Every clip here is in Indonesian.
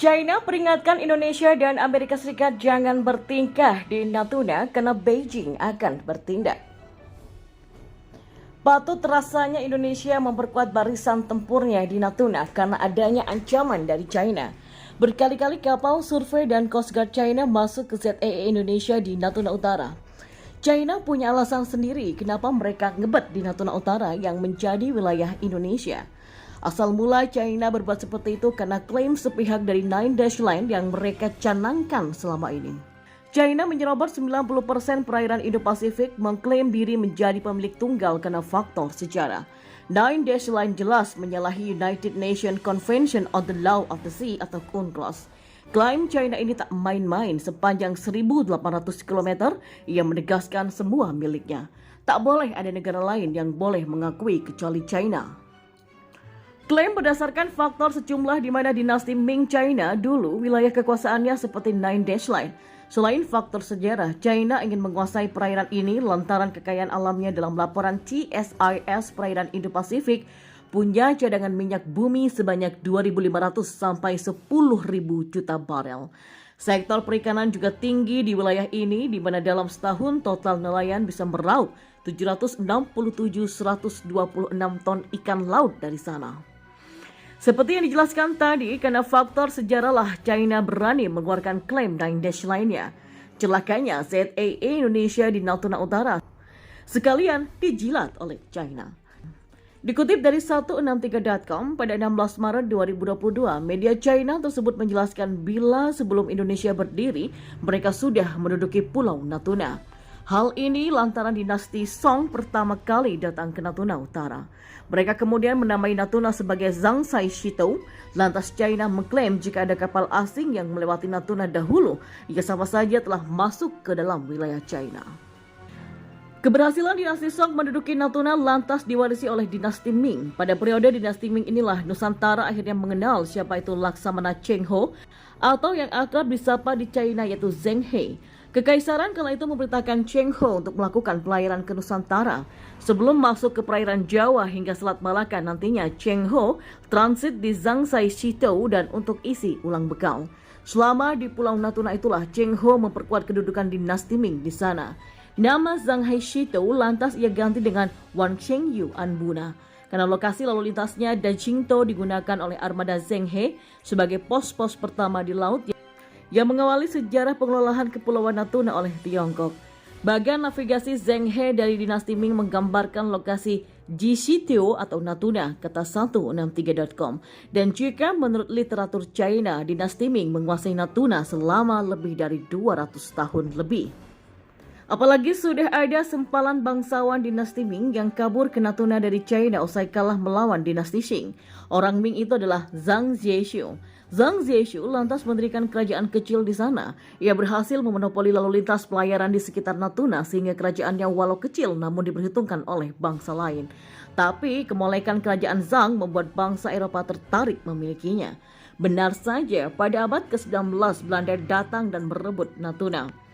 China peringatkan Indonesia dan Amerika Serikat jangan bertingkah di Natuna karena Beijing akan bertindak. Patut rasanya Indonesia memperkuat barisan tempurnya di Natuna karena adanya ancaman dari China. Berkali-kali kapal survei dan Coast Guard China masuk ke ZEE Indonesia di Natuna Utara. China punya alasan sendiri kenapa mereka ngebet di Natuna Utara yang menjadi wilayah Indonesia. Asal mula China berbuat seperti itu karena klaim sepihak dari Nine Dash Line yang mereka canangkan selama ini. China menyerobot 90% perairan Indo-Pasifik, mengklaim diri menjadi pemilik tunggal karena faktor sejarah. Nine Dash Line jelas menyalahi United Nations Convention on the Law of the Sea atau UNCLOS. Klaim China ini tak main-main, sepanjang 1.800 km, ia menegaskan semua miliknya. Tak boleh ada negara lain yang boleh mengakui kecuali China. Klaim berdasarkan faktor sejumlah di mana dinasti Ming China dulu wilayah kekuasaannya seperti Nine Dash Line. Selain faktor sejarah, China ingin menguasai perairan ini lantaran kekayaan alamnya dalam laporan TSIS perairan Indo-Pasifik punya cadangan minyak bumi sebanyak 2.500 sampai 10.000 juta barel. Sektor perikanan juga tinggi di wilayah ini di mana dalam setahun total nelayan bisa meraup 767.126 ton ikan laut dari sana. Seperti yang dijelaskan tadi, karena faktor sejarahlah China berani mengeluarkan klaim Nine Dash Line-nya. Celakanya ZEE Indonesia di Natuna Utara sekalian dijilat oleh China. Dikutip dari 163.com pada 16 Maret 2022, media China tersebut menjelaskan bila sebelum Indonesia berdiri, mereka sudah menduduki Pulau Natuna. Hal ini lantaran dinasti Song pertama kali datang ke Natuna Utara. Mereka kemudian menamai Natuna sebagai Zhangsai Shitou. Lantas China mengklaim jika ada kapal asing yang melewati Natuna dahulu, ia sama saja telah masuk ke dalam wilayah China. Keberhasilan dinasti Song menduduki Natuna lantas diwarisi oleh dinasti Ming. Pada periode dinasti Ming inilah Nusantara akhirnya mengenal siapa itu Laksamana Cheng Ho atau yang akrab disapa di China yaitu Zheng He. Kekaisaran kala itu memerintahkan Cheng Ho untuk melakukan pelayaran ke Nusantara. Sebelum masuk ke perairan Jawa hingga Selat Malaka nantinya Cheng Ho transit di Zhangsai Shitou dan untuk isi ulang bekal. Selama di Pulau Natuna itulah Cheng Ho memperkuat kedudukan dinasti Ming di sana. Nama Zhangsai Shitou lantas ia ganti dengan Wanchengyu Anbuna. Karena lokasi lalu lintasnya dan Qingtou digunakan oleh armada Zheng He sebagai pos-pos pertama di laut yang mengawali sejarah pengelolaan Kepulauan Natuna oleh Tiongkok. Bagan navigasi Zheng He dari dinasti Ming menggambarkan lokasi Jishitio atau Natuna, kata 163.com. Dan jika menurut literatur China, dinasti Ming menguasai Natuna selama lebih dari 200 tahun lebih. Apalagi sudah ada sempalan bangsawan dinasti Ming yang kabur ke Natuna dari China usai kalah melawan dinasti Qing. Orang Ming itu adalah Zhang Ziyeshu. Zhang Ziyeshu lantas mendirikan kerajaan kecil di sana. Ia berhasil memonopoli lalu lintas pelayaran di sekitar Natuna sehingga kerajaannya walau kecil namun diperhitungkan oleh bangsa lain. Tapi kemolekan kerajaan Zhang membuat bangsa Eropa tertarik memilikinya. Benar saja, pada abad ke-19 Belanda datang dan merebut Natuna.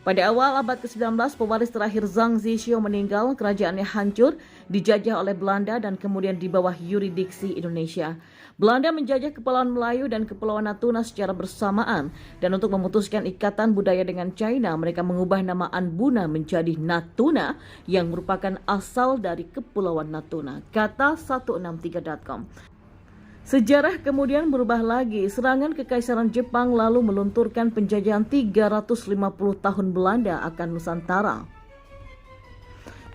Pada awal abad ke-19, pewaris terakhir Zhang Ziyeshu meninggal, kerajaannya hancur, dijajah oleh Belanda dan kemudian di bawah yurisdiksi Indonesia. Belanda menjajah Kepulauan Melayu dan Kepulauan Natuna secara bersamaan. Dan untuk memutuskan ikatan budaya dengan China, mereka mengubah nama Anbuna menjadi Natuna yang merupakan asal dari Kepulauan Natuna, kata 163.com. Sejarah kemudian berubah lagi. Serangan Kekaisaran Jepang lalu melunturkan penjajahan 350 tahun Belanda akan Nusantara.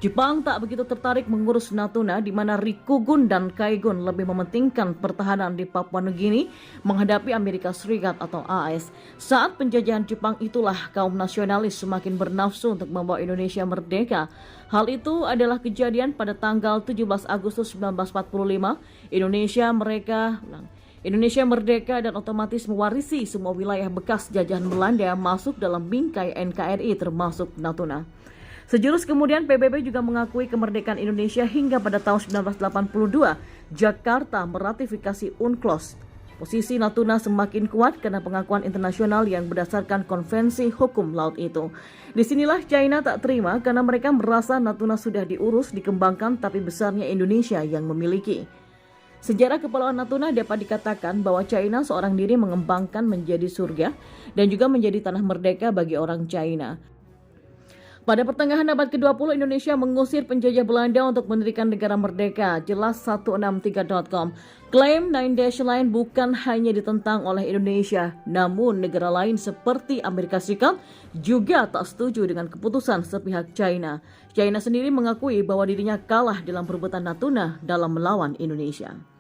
Jepang tak begitu tertarik mengurus Natuna di mana Rikugun dan Kaigun lebih mementingkan pertahanan di Papua Nugini menghadapi Amerika Serikat atau AS. Saat penjajahan Jepang itulah kaum nasionalis semakin bernafsu untuk membawa Indonesia merdeka. Hal itu adalah kejadian pada tanggal 17 Agustus 1945. Indonesia merdeka dan otomatis mewarisi semua wilayah bekas jajahan Belanda masuk dalam bingkai NKRI termasuk Natuna. Sejurus kemudian PBB juga mengakui kemerdekaan Indonesia hingga pada tahun 1982 Jakarta meratifikasi UNCLOS. Posisi Natuna semakin kuat karena pengakuan internasional yang berdasarkan konvensi hukum laut itu. Disinilah China tak terima karena mereka merasa Natuna sudah diurus, dikembangkan tapi besarnya Indonesia yang memiliki. Sejarah Kepulauan Natuna dapat dikatakan bahwa China seorang diri mengembangkan menjadi surga dan juga menjadi tanah merdeka bagi orang China. Pada pertengahan abad ke-20, Indonesia mengusir penjajah Belanda untuk mendirikan negara merdeka. Jelas 163.com. Klaim Nine Dash Line bukan hanya ditentang oleh Indonesia, namun negara lain seperti Amerika Serikat juga tak setuju dengan keputusan sepihak China. China sendiri mengakui bahwa dirinya kalah dalam perebutan Natuna dalam melawan Indonesia.